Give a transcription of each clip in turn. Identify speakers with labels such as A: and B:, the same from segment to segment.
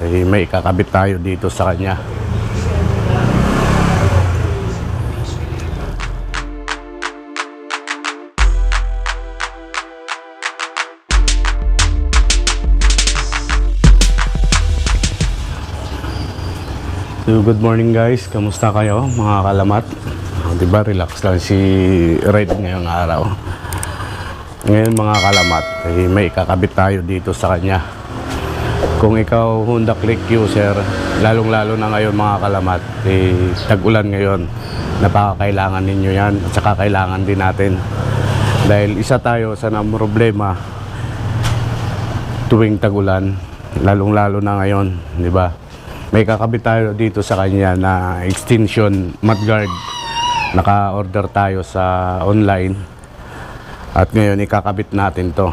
A: may ikakabit tayo dito sa kanya. So, good morning guys, kamusta kayo mga kalamat? Diba relax lang si Red ngayong araw. Ngayon mga kalamat, may ikakabit tayo dito sa kanya. Kung ikaw Honda Click user, lalong lalo na ngayon mga kalamat, tag-ulan ngayon, napakakailangan ninyo yan at saka kailangan din natin. Dahil isa tayo sa problema tuwing tag-ulan, lalong lalo na ngayon, di ba? May kakabit tayo dito sa kanya na extension mudguard. Naka-order tayo sa online at ngayon ikakabit natin to.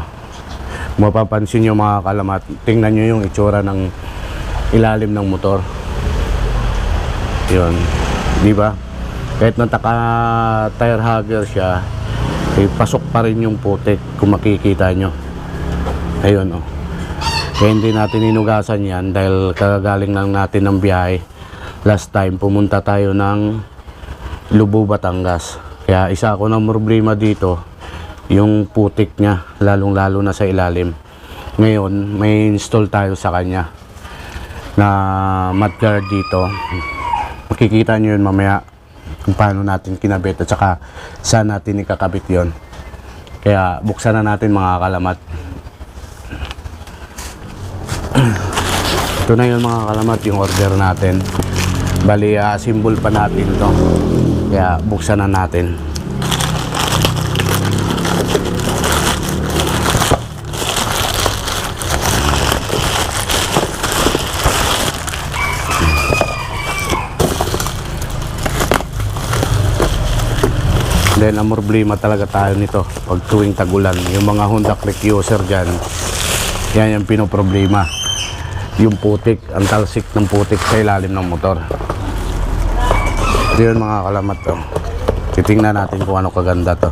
A: Mapapansin nyo mga kalamat, tingnan nyo yung itsura ng ilalim ng motor. Yun, di ba? Kahit nataka-tire hugger siya, pasok pa rin yung putik kung makikita nyo. Ayun oh. Kaya hindi natin inugasan yan dahil kagagaling lang natin ng biyahe. Last time pumunta tayo ng Lubo, Batangas. Kaya isa ako ng problema dito, yung putik niya, lalong lalo na sa ilalim. Ngayon may install tayo sa kanya na mudguard dito. Makikita nyo yun mamaya kung paano natin kinabit at saka saan natin ikakabit yon. Kaya buksan na natin mga kalamat. Ito na yun mga kalamat, yung order natin. Bali, symbol pa natin to. Kaya buksan na natin. Then ang problema talaga tayo nito pag tuwing tagulan. Yung mga Honda Click user dyan, yan yung pinoproblema. Yung putik, ang talsik ng putik sa ilalim ng motor. Ito yun mga kalamat to. Titingnan natin kung ano kaganda to.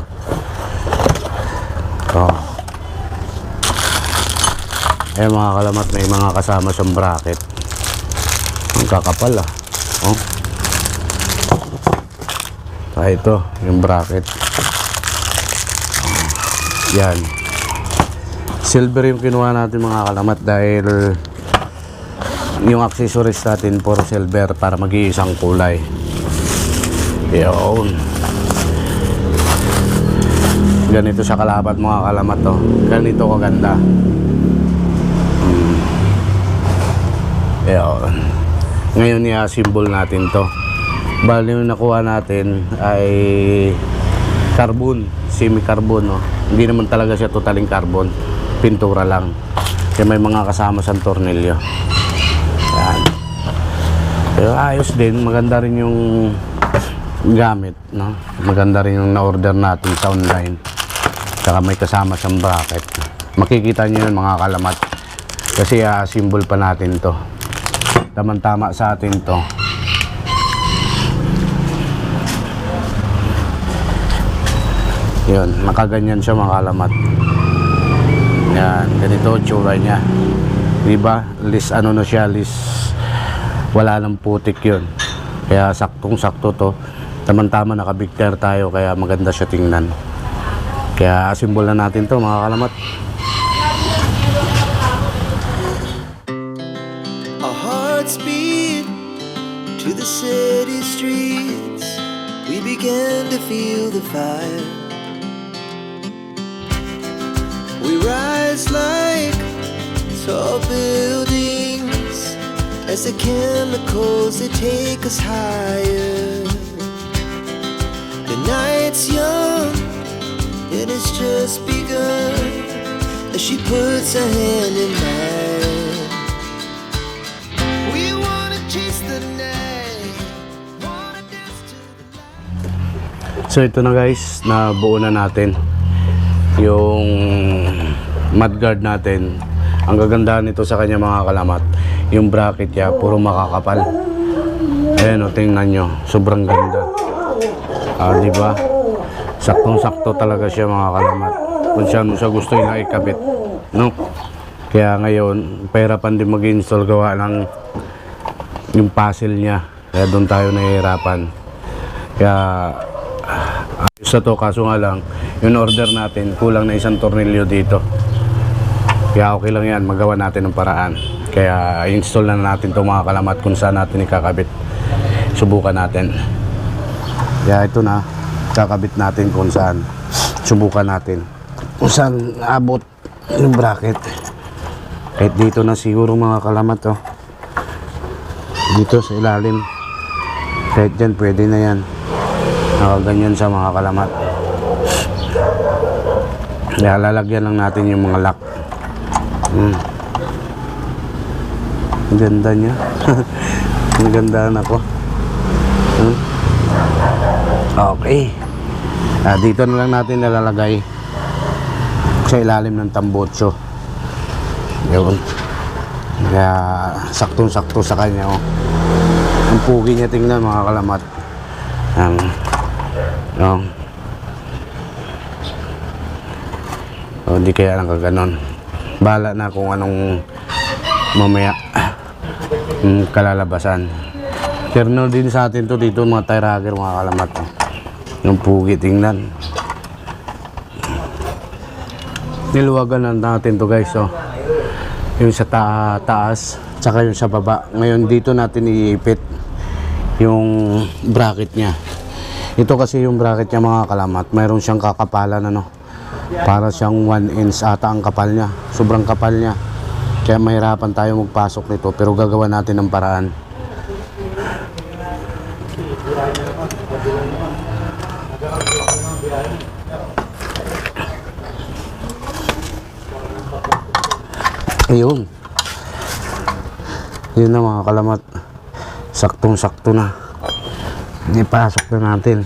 A: Eh mga kalamat, may mga kasama siyang bracket. Ang kakapal ah. Oh. Ito, yung bracket. Yan. Silver yung kinuha natin mga kalamat dahil yung accessories natin puro silver para mag-iisang kulay. Yun. Ganito siya kalabat mga kalamat to. Ganito kaganda. Yun. Ngayon i-assemble natin to. Bali yung nakuha natin ay carbon, semi-carbon no? Hindi naman talaga siya totaling carbon, pintura lang. Kasi may mga kasama sa tornilyo. Yan. Pero ayos din, maganda rin yung gamit, no? Maganda rin yung na-order natin sa online. Saka may kasama siyang bracket. Makikita nyo yun mga kalamat. Kasi symbol pa natin to. Tamang-tama sa atin to. Yun, nakaganyan siya mga kalamat. Yan, ganito tsura niya. Diba? List ano na siya, list wala ng putik yun. Kaya saktong-sakto to. Tamang-tama naka-big tire tayo kaya maganda siya tingnan. Kaya simbol na natin to mga kalamat.
B: Our hearts beat to the city streets. We began to feel the fire. We rise like tall buildings as the chemicals they take us higher. The night's young and it's just begun as she puts her hand in mine. We wanna chase the night, wanna dance to the light.
A: So ito na guys, nabuo na natin yung mudguard natin. Ang gagandahan nito sa kanya mga kalamat, yung bracket niya puro makakapal. Ayan o, tingnan nyo, sobrang ganda. Diba? Saktong sakto talaga siya mga kalamat kung saan mo siya gusto yung ikabit, no? Kaya ngayon, pahirapan din mag-install gawa ng yung puzzle niya. Kaya doon tayo nahihirapan. Kaya ayos na to, kaso nga lang, yung order natin, kulang na isang tornilyo dito. Kaya okay lang yan, magawa natin ng paraan. Kaya install na natin itong mga kalamat kung saan natin ikakabit. Subukan natin. Kaya ito na, kakabit natin kung saan. Subukan natin kung saan abot yung bracket. Kahit dito na siguro mga kalamat oh. Dito sa ilalim. Kahit dyan pwede na yan. Nakaganyan sa mga kalamat. Kaya lalagyan lang natin yung mga lock. Ang ganda niya. Ang gandaan ako. Okay. Dito na lang natin nalalagay sa ilalim ng tambotso. Yun. Kaya saktong-sakto sa kanya oh. Ang pugi niya, tingnan mga kalamat. Hindi kaya lang kaganon. Bahala na kung anong mamaya kalalabasan. Kernel din sa atin to dito mga tire hugger mga kalamat oh. Yung pugi, tingnan. Niluwagan natin to guys oh. Yung sa taas tsaka yung sa baba. Ngayon dito natin iipit yung bracket nya. Ito kasi yung bracket nya mga kalamat, mayroon siyang kakapalan ano. Para siyang 1 inch ata ang kapal nya. Sobrang kapal nya. Kaya mahirapan tayo magpasok nito, pero gagawa natin ng paraan. Ayun. Yun na mga kalamat. Saktong-sakto na. Ipasok na natin.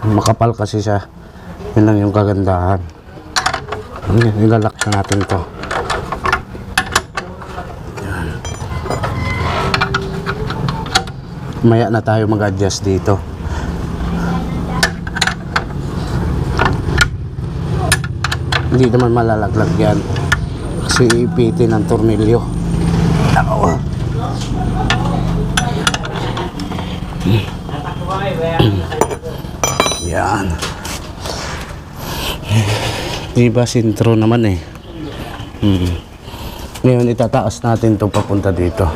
A: Makapal kasi siya. Yun lang yung kagandahan. Ilalak na natin to. Yan. Maya na tayo mag-adjust dito. Hindi naman malalaglag yan kasi ipitin ang tornilyo. Yan. Diba sintro naman eh. Ngayon itataas natin to papunta dito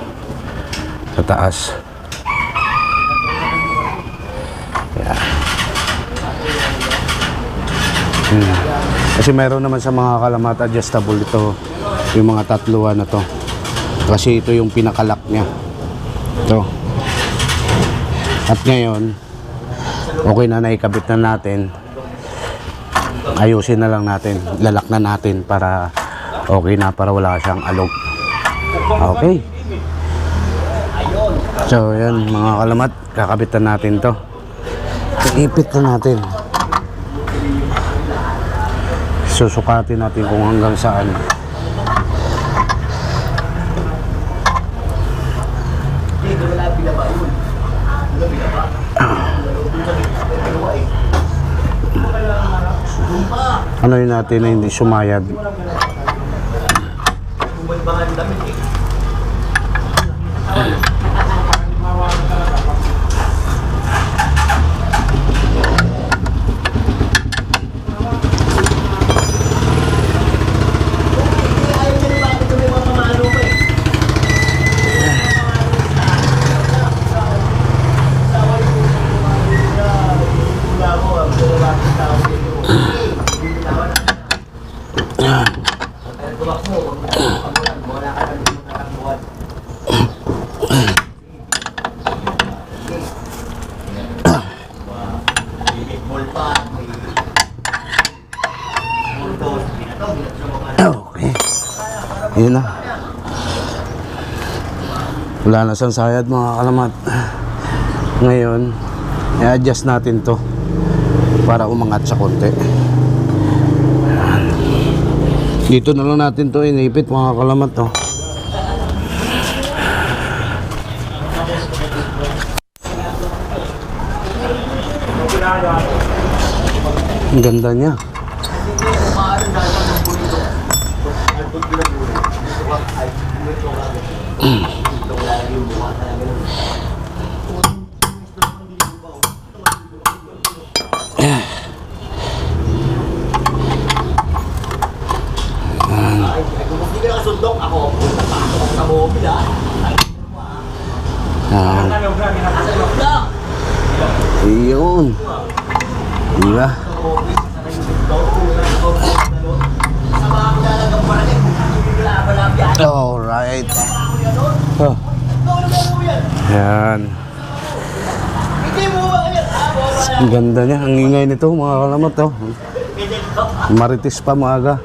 A: sa taas. Yan. Kasi mayroon naman sa mga kalamat adjustable ito, yung mga tatluan na to. Kasi ito yung pinakalock niya. Ito. At ngayon, okay na, naikabit na natin. Ayusin na lang natin. Lalak na natin para okay na, para wala siyang alog. Okay. So yan mga kalamat, kakabitan natin to. Ipit na natin. Susukatin natin kung hanggang saan. Ano yun natin na hindi sumayad. Okay. Yun na. Wala na siyang sayad mga kalamat. Ngayon, i-adjust natin to para umangat sa konti. Dito na lang natin to inipit mga kalamat to. Ang ganda niya. Iyon. Diba? Alright. Oh. Yan. Ang ganda niya. Ang ingay nito mga kalamat. Oh. Marites pa maaga.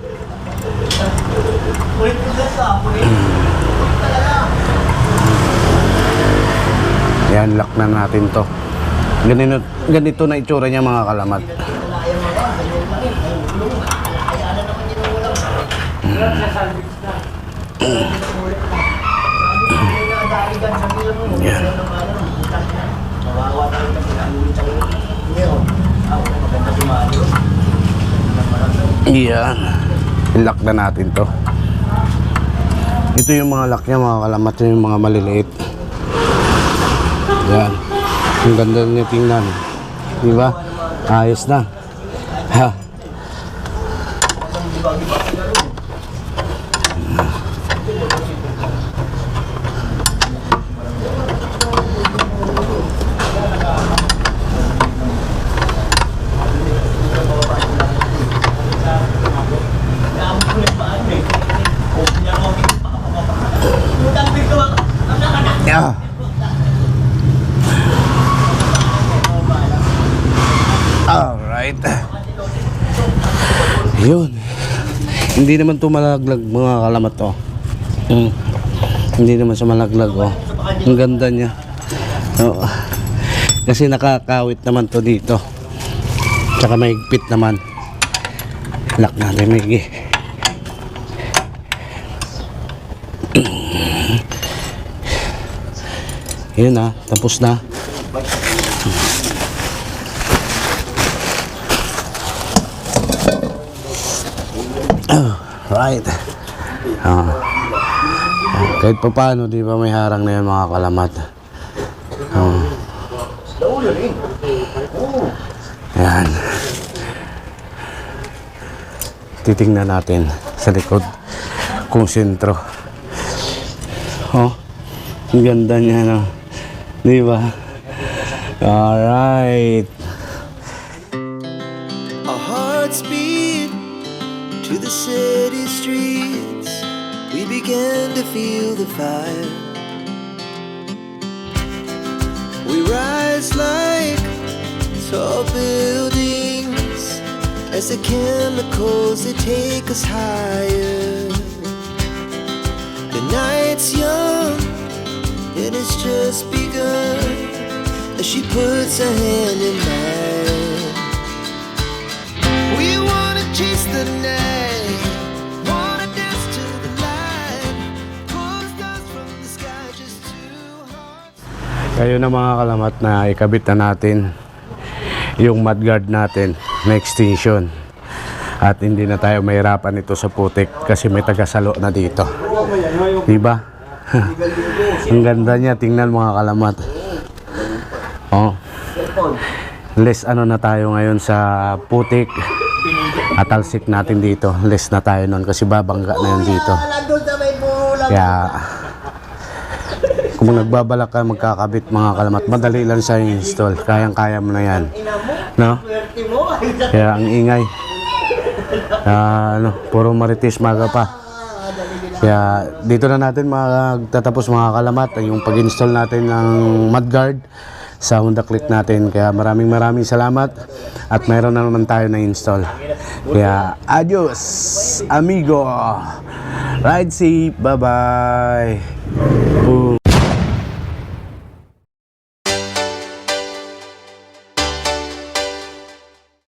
A: Yan, lock na natin to. Ganito na itsura niya mga kalamat. Yan. Yan. Lock na natin to. Ito yung mga lock niya mga kalamat. Yung mga maliliit. Yan. Ang ganda niya tingnan. Diba? Ayos na. Ha. Yeah. Alright. Yun. Hindi naman to malaglag mga kalamat to. Hindi naman siya malaglag oh. Ang ganda niya. Oh. Kasi nakakawit naman to dito. Tsaka mahigpit naman. Lock natin maigi. Yun na, tapos na. Right. Kahit pa paano, di ba may harang na yan mga kalamat. Yan. Titingnan natin sa likod kung sentro. Oh, ang ganda niya no. Di ba? Alright.
B: Our hearts beat to the city streets. We began to feel the fire. We rise like tall buildings as the chemicals they take us higher. The night's young and it's just begun as she puts her hand in mine. We wanna chase the night, wanna dance to the light, pull stars from the sky, just two hearts.
A: Kayo na mga kalamat na ikabit na natin yung mudguard natin na extension. At hindi na tayo mahirapan ito sa putik kasi may tagasalo na dito. Diba? Ang ganda niya, tingnan mga kalamat. Oh. Less ano na tayo ngayon sa putik. At talsik natin dito. Less na tayo nun kasi babangga na yun dito. Kaya kung nagbabalak ka magkakabit mga kalamat, madali lang siya install. Kayang-kaya mo na yan. No? Kaya ang ingay. Puro marites maga pa. Kaya dito na natin magtatapos mga kalamat yung pag-install natin ng mudguard sa Honda Click natin. Kaya maraming salamat at mayroon na naman tayo na install. Kaya adios amigo, ride safe, bye bye. Boom.